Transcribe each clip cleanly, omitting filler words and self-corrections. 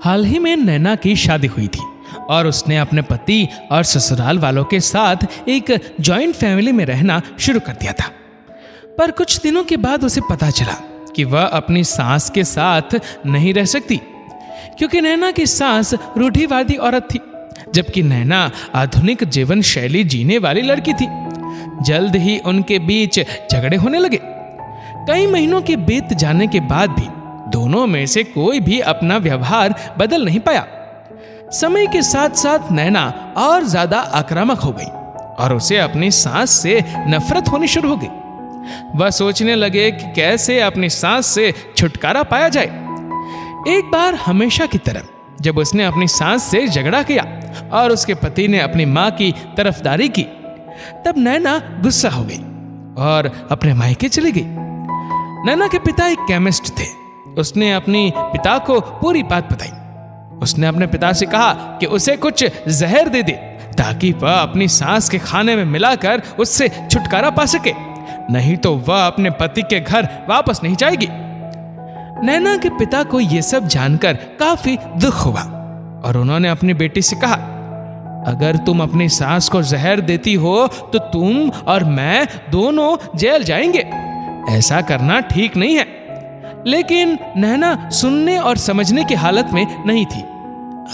हाल ही में नैना की शादी हुई थी और उसने अपने पति और ससुराल वालों के साथ एक जॉइंट फैमिली में रहना शुरू कर दिया था। पर कुछ दिनों के बाद उसे पता चला कि वह अपनी सास के साथ नहीं रह सकती, क्योंकि नैना की सास रूढ़िवादी औरत थी, जबकि नैना आधुनिक जीवन शैली जीने वाली लड़की थी। जल्द ही उनके बीच झगड़े होने लगे। कई महीनों के बीत जाने के बाद भी दोनों में से कोई भी अपना व्यवहार बदल नहीं पाया। समय के साथ साथ नैना और ज्यादा आक्रामक हो गई और उसे अपनी सास से नफरत होनी शुरू हो गई। वह सोचने लगे कि कैसे अपनी सास से छुटकारा पाया जाए। एक बार हमेशा की तरह जब उसने अपनी सास से झगड़ा किया और उसके पति ने अपनी माँ की तरफदारी की, तब नैना गुस्सा हो गई और अपने मायके चली गई। नैना के पिता एक केमिस्ट थे। उसने अपनी पिता को पूरी बात बताई। उसने अपने पिता से कहा कि उसे कुछ जहर दे दे ताकि वह अपनी सास के खाने में मिलाकर उससे छुटकारा पा सके, नहीं तो वह अपने पति के घर वापस नहीं जाएगी। नैना के पिता को यह सब जानकर काफी दुख हुआ और उन्होंने अपनी बेटी से कहा, अगर तुम अपनी सास को जहर देती हो तो तुम और मैं दोनों जेल जाएंगे। ऐसा करना ठीक नहीं है। लेकिन नैना सुनने और समझने की हालत में नहीं थी।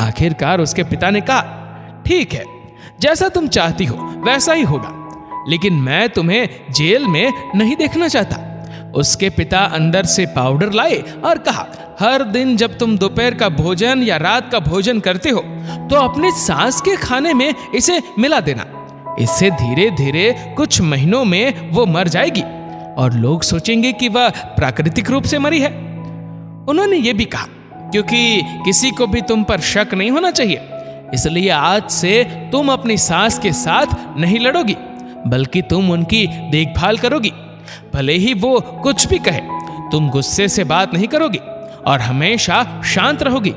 आखिरकार उसके पिता ने कहा, ठीक है, जैसा तुम चाहती हो वैसा ही होगा, लेकिन मैं तुम्हें जेल में नहीं देखना चाहता। उसके पिता अंदर से पाउडर लाए और कहा, हर दिन जब तुम दोपहर का भोजन या रात का भोजन करते हो तो अपने सास के खाने में इसे मिला देना। इससे धीरे धीरे कुछ महीनों में वो मर जाएगी और लोग सोचेंगे कि वह प्राकृतिक रूप से मरी है। उन्होंने ये भी कहा, क्योंकि किसी को भी तुम पर शक नहीं होना चाहिए, इसलिए आज से तुम अपनी सास के साथ नहीं लड़ोगी, बल्कि तुम उनकी देखभाल करोगी। भले ही वो कुछ भी कहे, तुम गुस्से से बात नहीं करोगी और हमेशा शांत रहोगी।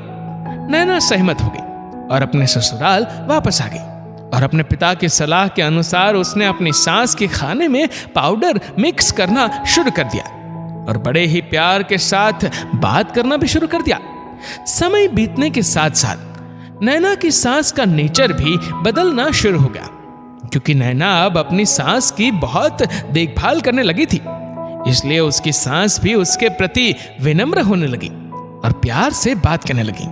नैना सहमत हो गई और अपने ससुराल वापस आ गई और अपने पिता की सलाह के अनुसार उसने अपनी सास के खाने में पाउडर मिक्स करना शुरू कर दिया और बड़े ही प्यार के साथ बात करना भी शुरू कर दिया। समय बीतने के साथ साथ नैना की सास का नेचर भी बदलना शुरू हो गया, क्योंकि नैना अब अपनी सास की बहुत देखभाल करने लगी थी। इसलिए उसकी सास भी उसके प्रति विनम्र होने लगी और प्यार से बात करने लगी।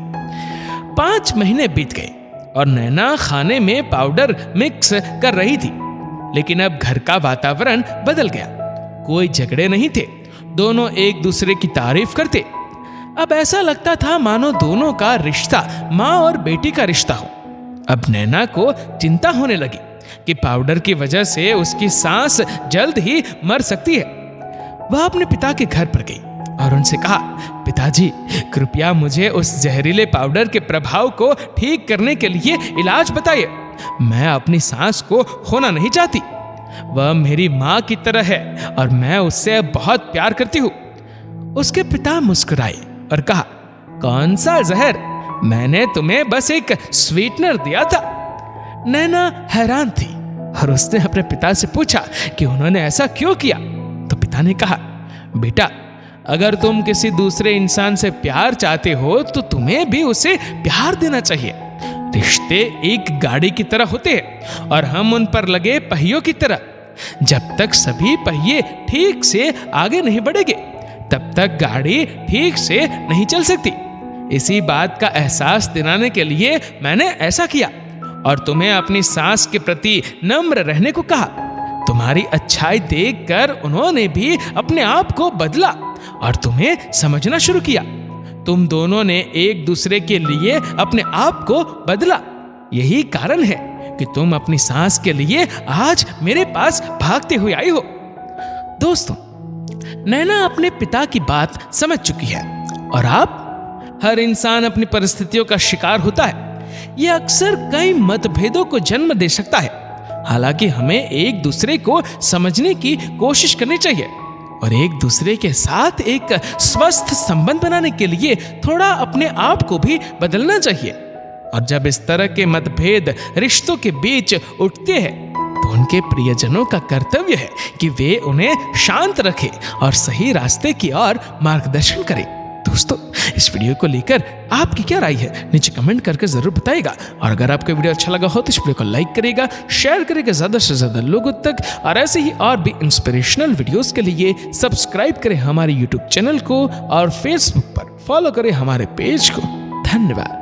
5 महीने बीत गए और नैना खाने में पाउडर मिक्स कर रही थी, लेकिन अब घर का वातावरण बदल गया। कोई झगड़े नहीं थे, दोनों एक दूसरे की तारीफ करते। अब ऐसा लगता था मानो दोनों का रिश्ता माँ और बेटी का रिश्ता हो। अब नैना को चिंता होने लगी कि पाउडर की वजह से उसकी सास जल्द ही मर सकती है। वह अपने पिता के घर पर गई और उनसे कहा, पिताजी, कृपया मुझे उस जहरीले पाउडर के प्रभाव को ठीक करने के लिए इलाज बताइए। मैं अपनी सास को खोना नहीं चाहती। वह मेरी माँ की तरह है और मैं उससे बहुत प्यार करती हूँ। उसके पिता मुस्कुराए और कहा, कौन सा जहर? मैंने तुम्हें बस एक स्वीटनर दिया था। नैना हैरान थी और उसने अपने पिता से पूछा कि उन्होंने ऐसा क्यों किया। तो पिता ने कहा, बेटा, अगर तुम किसी दूसरे इंसान से प्यार चाहते हो तो तुम्हें भी उसे प्यार देना चाहिए। रिश्ते एक गाड़ी की तरह होते हैं और हम उन पर लगे पहियों की तरह। जब तक सभी पहिए ठीक से आगे नहीं बढ़ेंगे, तब तक गाड़ी ठीक से नहीं चल सकती। इसी बात का एहसास दिलाने के लिए मैंने ऐसा किया और तुम्हें अपनी सास के प्रति नम्र रहने को कहा। तुम्हारी अच्छाई देखकर उन्होंने भी अपने आप को बदला और तुम्हें समझना शुरू किया। तुम दोनों ने एक दूसरे के लिए अपने आप को बदला। यही कारण है कि तुम अपनी सास के लिए आज मेरे पास भागते हुए आई हो। दोस्तों, नैना अपने पिता की बात समझ चुकी है और अब हर इंसान अपनी परिस्थितियों का शिकार होता है। यह अक्सर कई मतभेदों को जन्म दे सकता है। हालांकि हमें एक दूसरे को समझने की कोशिश करनी चाहिए और एक दूसरे के साथ एक स्वस्थ संबंध बनाने के लिए थोड़ा अपने आप को भी बदलना चाहिए। और जब इस तरह के मतभेद रिश्तों के बीच उठते हैं तो उनके प्रियजनों का कर्तव्य है कि वे उन्हें शांत रखें और सही रास्ते की ओर मार्गदर्शन करें। दोस्तों, इस वीडियो को लेकर आपकी क्या राय है नीचे कमेंट करके जरूर बताइएगा। और अगर आपको वीडियो अच्छा लगा हो तो इस वीडियो को लाइक करेगा, शेयर करेगा ज्यादा से ज्यादा लोगों तक, और ऐसे ही और भी इंस्पिरेशनल वीडियोस के लिए सब्सक्राइब करें हमारे यूट्यूब चैनल को और फेसबुक पर फॉलो करें हमारे पेज को। धन्यवाद।